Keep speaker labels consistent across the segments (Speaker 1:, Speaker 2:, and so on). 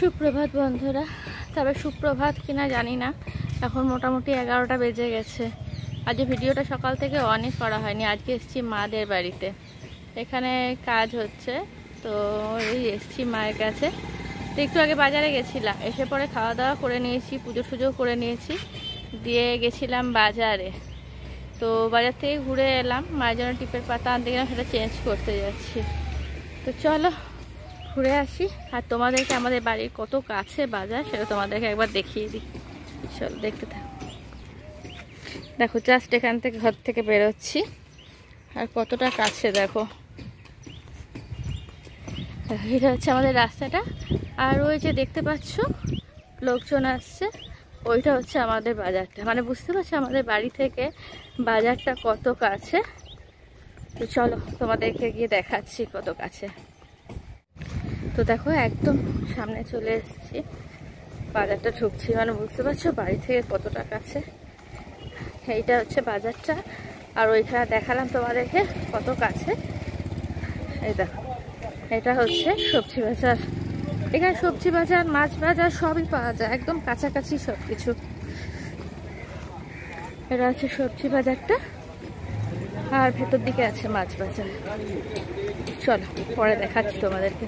Speaker 1: সুপ্রভাত বন্ধুরা। তবে সুপ্রভাত কিনা জানি না, এখন মোটামুটি 11টা বেজে গেছে। আজ ভিডিওটা সকাল থেকে অনেক করা হয়নি। আজকে এসেছি মাদের বাড়িতে, এখানে কাজ হচ্ছে, তো এই এসেছি মায়ের কাছে। তো একটু আগে বাজারে গেছিলাম, এসে পরে খাওয়া দাওয়া করে নিয়েছি, পুজো টুজো করে নিয়েছি, দিয়ে গেছিলাম বাজারে। তো বাজার থেকে ঘুরে এলাম, মায়ের জন্য টিপের পাতা আনতে গেলাম, সেটা চেঞ্জ করতে যাচ্ছি। তো চলো ঘুরে আসি, আর তোমাদেরকে আমাদের বাড়ির কত কাছে বাজার সেটা তোমাদেরকে একবার দেখিয়ে দিই। চলো দেখতে থাকো। দেখো জাস্ট এখান থেকে ঘর থেকে বেরোচ্ছি, আর কতটা কাছে দেখো। এটা হচ্ছে আমাদের রাস্তাটা, আর ওই যে দেখতে পাচ্ছ লোকজন আসছে, ওইটা হচ্ছে আমাদের বাজারটা। মানে বুঝতে পারছো আমাদের বাড়ি থেকে বাজারটা কত কাছে। তো চলো তোমাদেরকে গিয়ে দেখাচ্ছি কত কাছে। তো দেখো একদম সামনে চলে এসেছি, বাজারটা ঢুকছি, মানে বুঝতে পারছো বাড়ি থেকে কতটা কাছে। এইটা হচ্ছে বাজারটা, আর ওইখানে দেখালাম তোমাদেরকে কত কাছে। এই দেখো এটা হচ্ছে সবজি বাজার। এখানে সবজি বাজার, মাছ বাজার সবই পাওয়া যায়, একদম কাছাকাছি সব কিছু। এটা হচ্ছে সবজি বাজারটা, আর ভেতর দিকে আছে মাছ বাজার। চলো পরে দেখাচ্ছি তোমাদেরকে।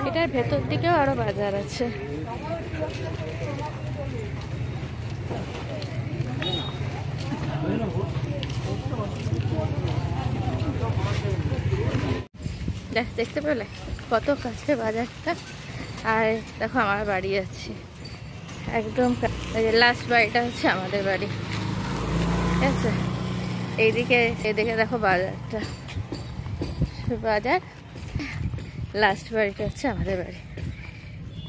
Speaker 1: এটার ভেতর দিকেও আরো বাজার আছে। দেখতে পেলে কত কাছে বাজারটা। আর দেখো আমার বাড়ি আছে একদম, লাস্ট বাড়িটা হচ্ছে আমাদের বাড়ি, ঠিক আছে। এইদিকে দেখো বাজারটা, বাজার, লাস্ট বাড়িটা হচ্ছে আমাদের বাড়ি।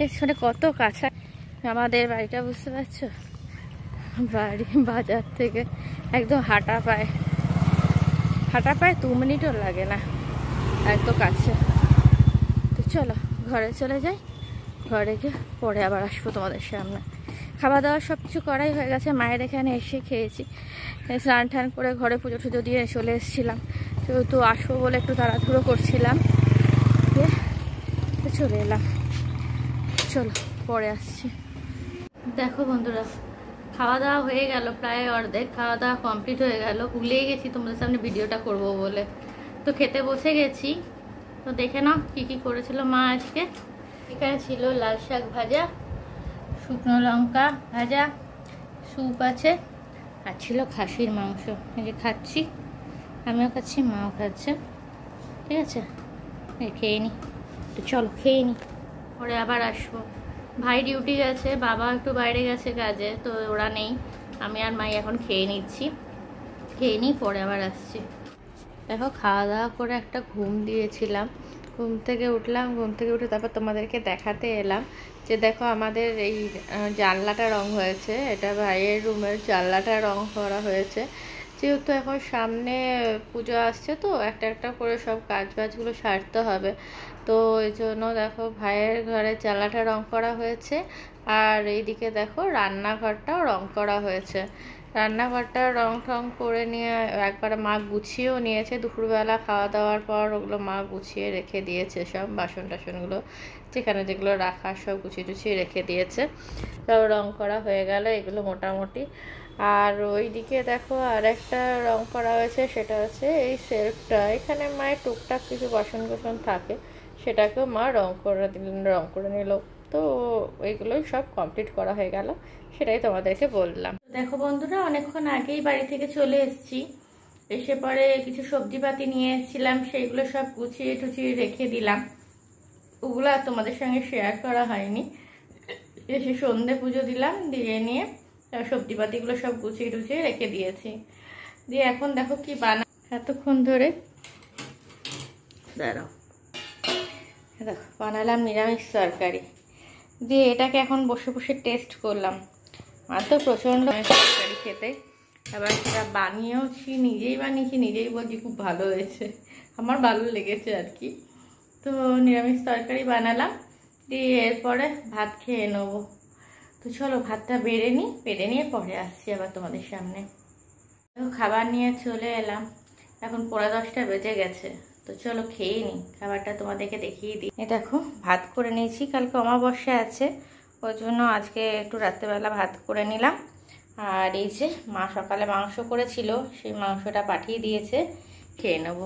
Speaker 1: এখানে কত কাছে আমাদের বাড়িটা, বুঝতে পারছো। বাড়ি বাজার থেকে একদম হাঁটা পায় 2 মিনিটও লাগে না, এত কাছে। তো চলো ঘরে চলে যাই, ঘরে গিয়ে পরে আবার আসবো তোমাদের সামনে। খাওয়া দাওয়া সব কিছু করাই হয়ে গেছে, মায়ের এখানে এসে খেয়েছি, স্নান টান করে ঘরে পুজো টুজো দিয়ে চলে এসেছিলাম। তো আসবো বলে একটু তাড়াহুড়ো করছিলাম, চলে এলাম। চলো পরে আসছি। দেখো বন্ধুরা, খাওয়া দাওয়া হয়ে গেল, প্রায় অর্ধেক খাওয়া দাওয়া কমপ্লিট হয়ে গেল। ভুলেই গেছি তোমাদের সামনে ভিডিওটা করব বলে। তো খেতে বসে গেছি। তো দেখে নাও কি কি করেছিল মা আজকে। এখানে ছিল লাল শাক ভাজা, শুকনো লঙ্কা ভাজা, স্যুপ আছে, আর ছিল খাসির মাংস। এই যে খাচ্ছি, আমিও খাচ্ছি, মাও খাচ্ছে, ঠিক আছে। খেয়ে নি, তো চলো খেয়ে নি, পরে আবার আসবো। ভাই ডিউটি গেছে, বাবা একটু বাইরে গেছে কাজে, তো ওরা নেই, আমি আর মাই এখন খেয়ে নিচ্ছি। খেয়ে নিই, পরে আবার আসছি। দেখো খাওয়া দাওয়া করে একটা ঘুম দিয়েছিলাম, ঘুম থেকে উঠলাম, ঘুম থেকে উঠে তারপর তোমাদেরকে দেখাতে এলাম যে দেখো আমাদের এই জানলাটা রং হয়েছে। এটা ভাইয়ের রুমের জানলাটা রং করা হয়েছে, যেহেতু এখন সামনে পুজো আসছে, তো একটা একটা করে সব কাজ বাজগুলো সারতে হবে। তো এই জন্য দেখো ভাইয়ের ঘরে জানলাটা রং করা হয়েছে, আর এইদিকে দেখো রান্নাঘরটাও রং করা হয়েছে। রান্নাঘরটা রং টং করে নিয়ে একবারে মা গুছিয়েও নিয়েছে। দুপুরবেলা খাওয়া দাওয়ার পর ওগুলো মা গুছিয়ে রেখে দিয়েছে, সব বাসন টাসনগুলো যেখানে যেগুলো রাখা সব গুছিয়ে টুছিয়ে রেখে দিয়েছে। সব রং করা হয়ে গেল এগুলো মোটামুটি। আর ওইদিকে দেখো আর একটা রং করা হয়েছে, সেটা হচ্ছে এই সেলফটা। এখানে মায়ের টুকটাক কিছু বাসন কোসন থাকে, সেটাকেও মা রং করে নিল। তো এইগুলোই সব কমপ্লিট করা হয়ে গেল, সেটাই তোমাদেরকে বললাম। দেখো বন্ধুরা, অনেকক্ষণ আগেই বাড়ি থেকে চলে এসেছি। এসে পরে কিছু সবজিপাতি নিয়ে এসেছিলাম, সেইগুলো সব গুছিয়ে টুছিয়ে রেখে দিলাম। ওগুলো আর তোমাদের সঙ্গে শেয়ার করা হয়নি। এসে সন্ধে পুজো দিলাম, দিয়ে নিয়ে সবজিপাতিগুলো সব গুছিয়ে টুছিয়ে রেখে দিয়েছি। দিয়ে এখন দেখো কি এতক্ষণ ধরে দাঁড়াও, দেখো বানালাম নিরামিষ তরকারি। দিয়ে এটাকে এখন বসে বসে টেস্ট করলাম। আর তো প্রচণ্ড তরকারি খেতে, আবার সেটা বানিয়েওছি, নিজেই বানিয়েছি, নিজেই বলছি খুব ভালো হয়েছে, আমার ভালো লেগেছে আর কি। তো নিরামিষ তরকারি বানালাম, দিয়ে এরপরে ভাত খেয়ে নেবো। তো চলো ভাতটা বেড়ে নিয়ে পরে আসছি আবার তোমাদের সামনে। খাবার নিয়ে চলে এলাম, এখন 10:15 বেজে গেছে। তো চলো খেয়ে নিই, খাবারটা তোমাদেরকে দেখিয়ে দিই। এই দেখো ভাত করে নিয়েছি, কালকে অমাবস্যা আছে ওই জন্য আজকে একটু রাত্রেবেলা ভাত করে নিলাম। আর এই যে মা সকালে মাংস করেছিল, সেই মাংসটা পাঠিয়ে দিয়েছে, খেয়ে নেব।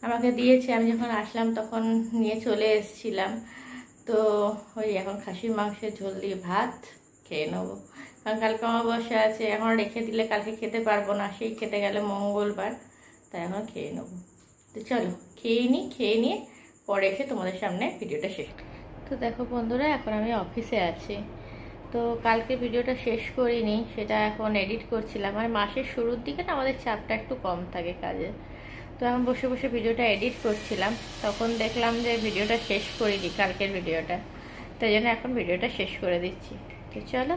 Speaker 1: আমাকে দিয়েছে, আমি যখন আসলাম তখন নিয়ে চলে এসেছিলাম। তো ওই এখন খাসির মাংসের ঝোল দিয়ে ভাত খেয়ে নেবো, কারণ কালকে অমাবস্যা আছে, এখন রেখে দিলে কালকে খেতে পারবো না, সেই খেতে গেলে মঙ্গলবার, তাই এখন খেয়ে নেবো। তো চলো খেয়ে নিই, খেয়ে নিয়ে পরে এসে তোমাদের সামনে ভিডিওটা শেষ। তো দেখো বন্ধুরা, এখন আমি অফিসে আছি। তো কালকে ভিডিওটা শেষ করিনি, সেটা এখন এডিট করছিলাম। আর মাসের শুরুর দিকে না আমাদের চাপটা একটু কম থাকে কাজে, তো এখন বসে বসে ভিডিওটা এডিট করছিলাম, তখন দেখলাম যে ভিডিওটা শেষ করিনি কালকের ভিডিওটা, তাই জন্য এখন ভিডিওটা শেষ করে দিচ্ছি। তো চলো,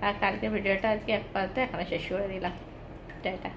Speaker 1: আর কালকের ভিডিওটা আজকে আপাতত এখানে শেষ করে দিলাম। টাটা।